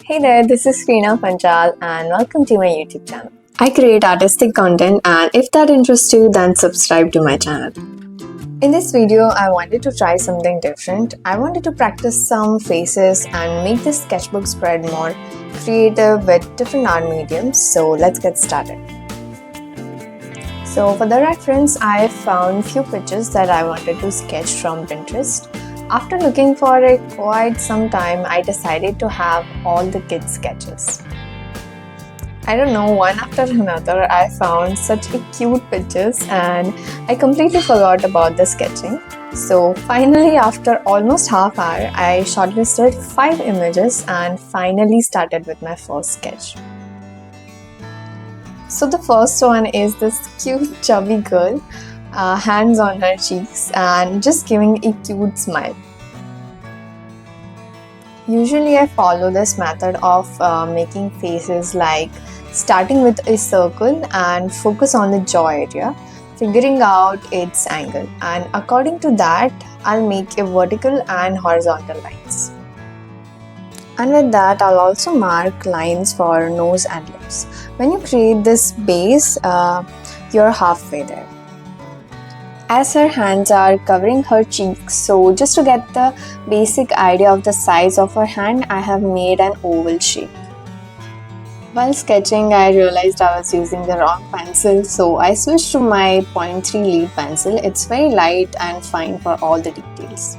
Hey there, this is Reena Panchal and welcome to my YouTube channel. I create artistic content and if that interests you, then subscribe to my channel. In this video, I wanted to try something different. I wanted to practice some faces and make this sketchbook spread more creative with different art mediums. So let's get started. So for the reference, I found few pictures that I wanted to sketch from Pinterest. After looking for it quite some time, I decided to have all the kids' sketches. I don't know, one after another, I found such a cute pictures and I completely forgot about the sketching. So finally, after almost half hour, I shortlisted 5 images and finally started with my first sketch. So the first one is this cute chubby girl, hands on her cheeks and just giving a cute smile. Usually I follow this method of making faces, like starting with a circle and focus on the jaw area, figuring out its angle, and according to that I'll make a vertical and horizontal lines. And with that I'll also mark lines for nose and lips. When you create this base, you're halfway there. As her hands are covering her cheeks, so just to get the basic idea of the size of her hand, I have made an oval shape. While sketching, I realized I was using the wrong pencil, so I switched to my 0.3 lead pencil. It's very light and fine for all the details.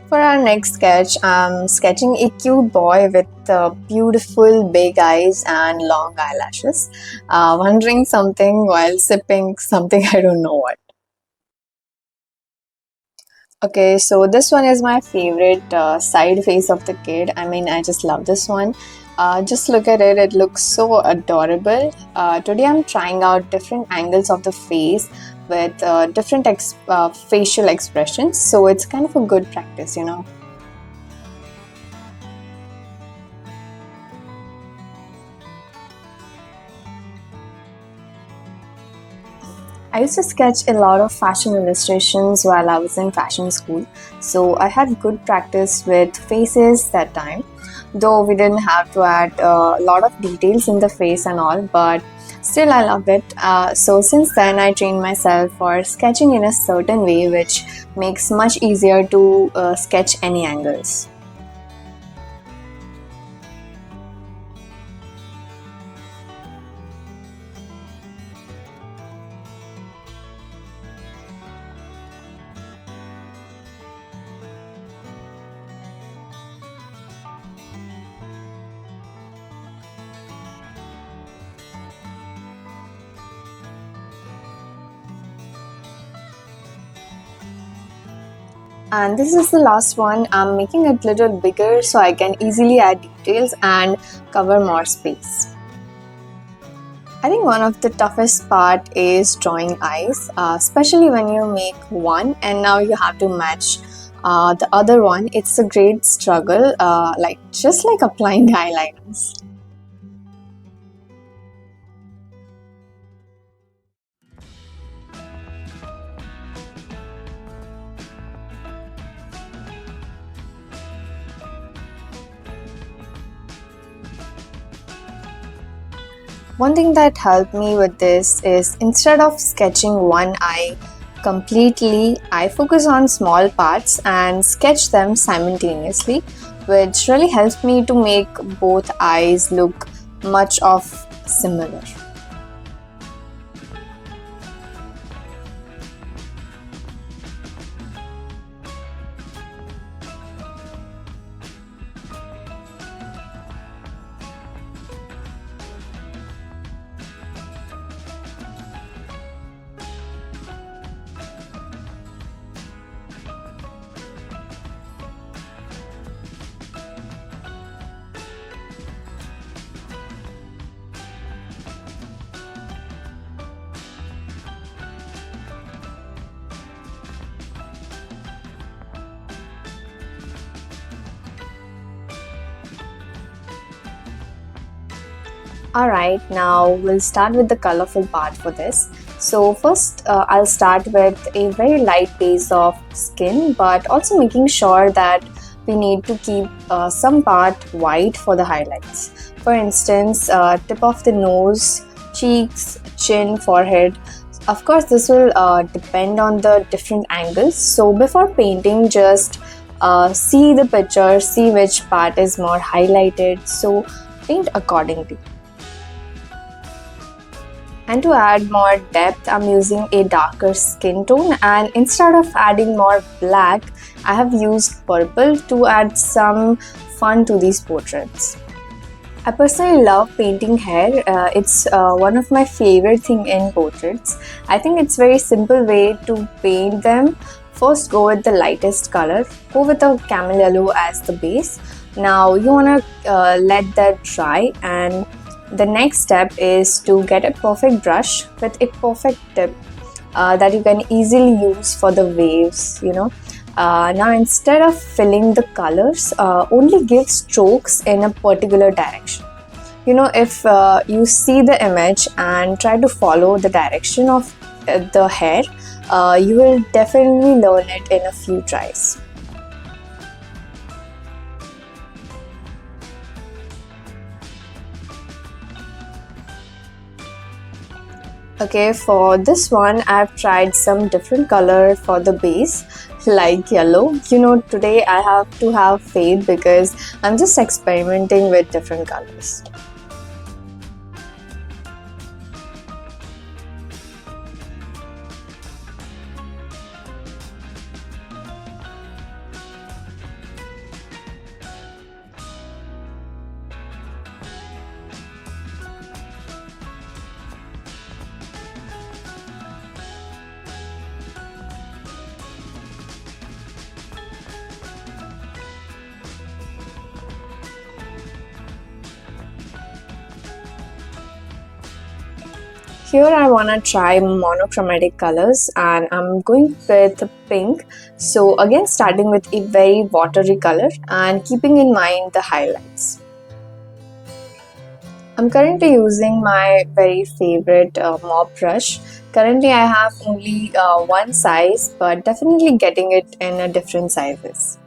For our next sketch, I'm sketching a cute boy with beautiful big eyes and long eyelashes, wondering something while sipping something I don't know what. Okay, so this one is my favorite side face of the kid. I mean, I just love this one. Just look at it, it looks so adorable. Today I'm trying out different angles of the face with different facial expressions, so it's kind of a good practice, you know. I used to sketch a lot of fashion illustrations while I was in fashion school, so I had good practice with faces that time. Though we didn't have to add a lot of details in the face and all, but still I loved it. So since then I trained myself for sketching in a certain way, which makes much easier to sketch any angles. And this is the last one. I'm making it a little bigger so I can easily add details and cover more space. I think one of the toughest part is drawing eyes, especially when you make one and now you have to match the other one. It's a great struggle, just like applying eyeliners. One thing that helped me with this is, instead of sketching one eye completely, I focus on small parts and sketch them simultaneously, which really helps me to make both eyes look much of similar. Alright, now we'll start with the colorful part for this. So first I'll start with a very light base of skin, but also making sure that we need to keep some part white for the highlights. For instance, tip of the nose, cheeks, chin, forehead. Of course, this will depend on the different angles. So before painting, just see the picture, see which part is more highlighted. So paint accordingly. And to add more depth, I'm using a darker skin tone, and instead of adding more black, I have used purple to add some fun to these portraits. I personally love painting hair. It's one of my favorite thing in portraits. I think it's very simple way to paint them. First go with the lightest color. Go with a camel yellow as the base. Now you wanna let that dry, and the next step is to get a perfect brush with a perfect tip that you can easily use for the waves. Now instead of filling the colors, only give strokes in a particular direction. If you see the image and try to follow the direction of the hair, you will definitely learn it in a few tries. Okay, for this one, I've tried some different color for the base, like yellow. Today I have to have faith because I'm just experimenting with different colors. Here I want to try monochromatic colors, and I'm going with pink. So again, starting with a very watery color and keeping in mind the highlights. I'm currently using my very favorite mop brush. Currently I have only one size, but definitely getting it in a different sizes.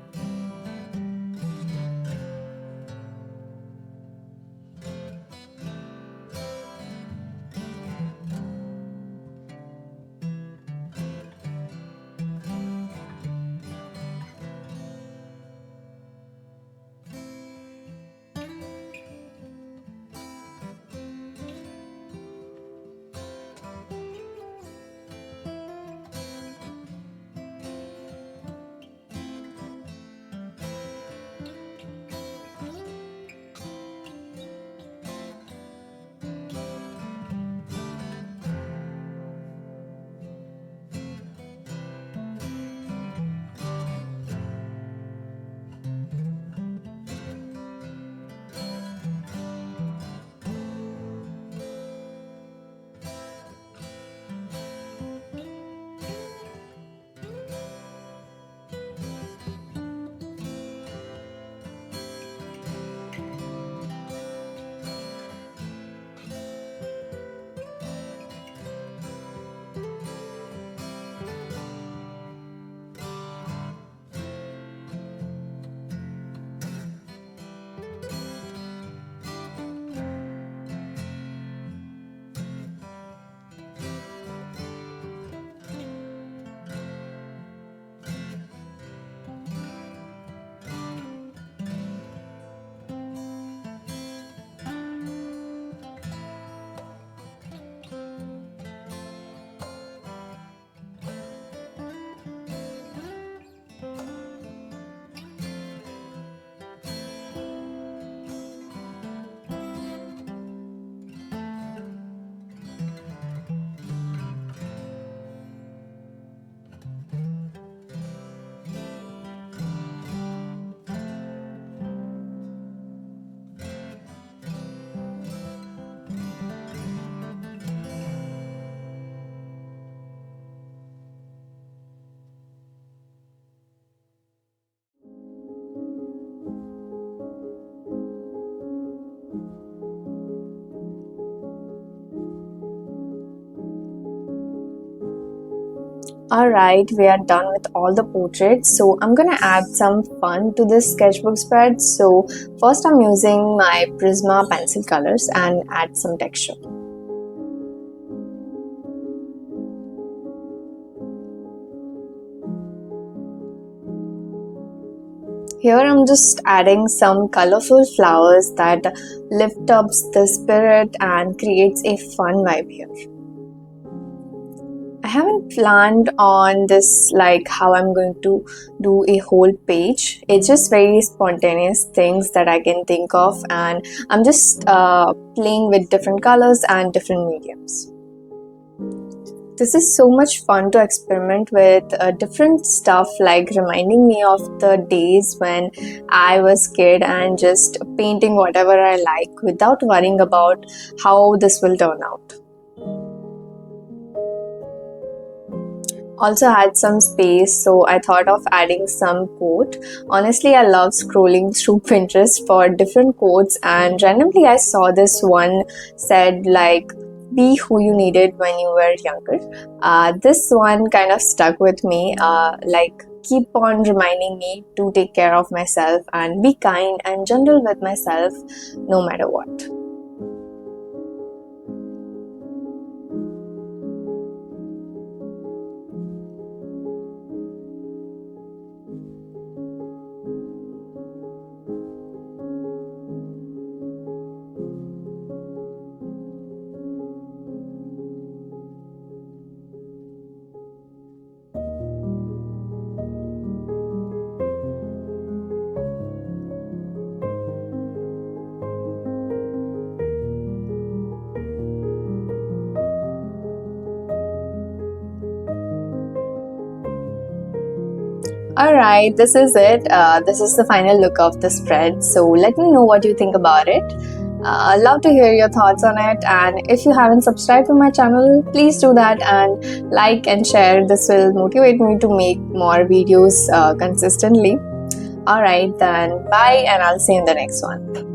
Alright, we are done with all the portraits, so I'm gonna add some fun to this sketchbook spread. So first I'm using my Prisma pencil colors and add some texture. Here I'm just adding some colorful flowers that lift up the spirit and creates a fun vibe here. I haven't planned on this, like how I'm going to do a whole page. It's just very spontaneous things that I can think of, and I'm just playing with different colors and different mediums. This is so much fun to experiment with different stuff, like reminding me of the days when I was kid and just painting whatever I like without worrying about how this will turn out. Also had some space, so I thought of adding some quote. Honestly, I love scrolling through Pinterest for different quotes, and randomly I saw this one said like, be who you needed when you were younger. This one kind of stuck with me, like keep on reminding me to take care of myself and be kind and gentle with myself no matter what. Alright, this is it. This is the final look of the spread. So let me know what you think about it. I'd love to hear your thoughts on it, and if you haven't subscribed to my channel, please do that and like and share. This will motivate me to make more videos consistently. Alright then, bye, and I'll see you in the next one.